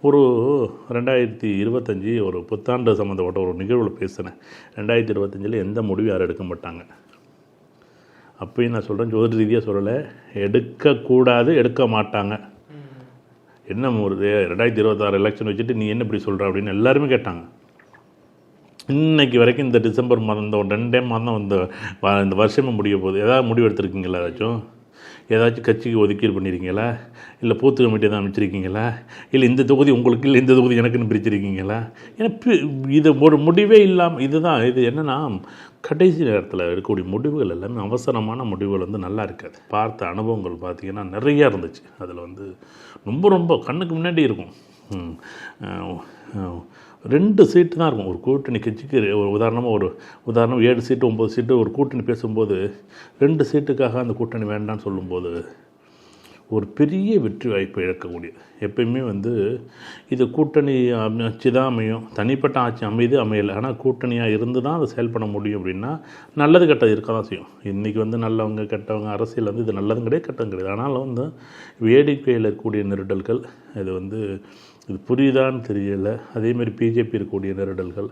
ஒரு 2025 ஒரு புத்தாண்டு சம்மந்தப்பட்ட ஒரு நிகழ்வில் பேசினேன். 2025 எந்த முடிவும் யாரும் எடுக்க மாட்டாங்க. அப்பயும் நான் சொல்கிறேன், ஜோதி ரீதியாக சொல்லலை, எடுக்கக்கூடாது, எடுக்க மாட்டாங்க. என்ன ஒரு 2026 எலெக்ஷன் வச்சுட்டு நீ என்ன இப்படி சொல்கிற அப்படின்னு எல்லாருமே கேட்டாங்க. இன்றைக்கி வரைக்கும் இந்த டிசம்பர் மாதம், இந்த 2 மாதம் இந்த வருஷமே முடிய போகுது. ஏதாவது முடிவு எடுத்துருக்கீங்களா? ஏதாச்சும் கட்சிக்கு ஒதுக்கீடு பண்ணியிருக்கீங்களா? இல்லை பூத்து கமிட்டி தான் அமைச்சிருக்கீங்களா? இல்லை இந்த தொகுதி உங்களுக்கு, இல்லை இந்த தொகுதி எனக்குன்னு பிரிச்சிருக்கீங்களா? ஏன்னா இது ஒரு முடிவே இல்லாமல் இது என்னென்னா, கடைசி நேரத்தில் இருக்கக்கூடிய முடிவுகள் எல்லாமே அவசரமான முடிவுகள் நல்லா இருக்காது. பார்த்த அனுபவங்கள் பார்த்திங்கன்னா நிறையா இருந்துச்சு. அதில் ரொம்ப ரொம்ப கண்ணுக்கு முன்னாடி இருக்கும். 2 சீட்டு தான் இருக்கும் ஒரு கூட்டணி கட்சிக்கு. உதாரணம் 7 சீட்டு 9 சீட்டு ஒரு கூட்டணி பேசும்போது 2 சீட்டுக்காக அந்த கூட்டணி வேண்டான்னு சொல்லும்போது ஒரு பெரிய வெற்றி வாய்ப்பை இழக்கக்கூடியது. எப்பயுமே இது கூட்டணி ஆட்சி தான் அமையும், தனிப்பட்ட ஆட்சி அமையலை. ஆனால் கூட்டணியாக இருந்து தான் அதை செயல்பட முடியும். அப்படின்னா நல்லது கெட்டது இருக்க தான் செய்யும். இன்றைக்கி நல்லவங்க கெட்டவங்க அரசியல் இது நல்லதும் கிடையாது, கெட்டதும் கிடையாது. ஆனாலும் வேடிக்கையில் இருக்கக்கூடிய நெருடல்கள் இது புரியுதான்னு தெரியலை. அதேமாதிரி பிஜேபி இருக்கக்கூடிய நெருடல்கள்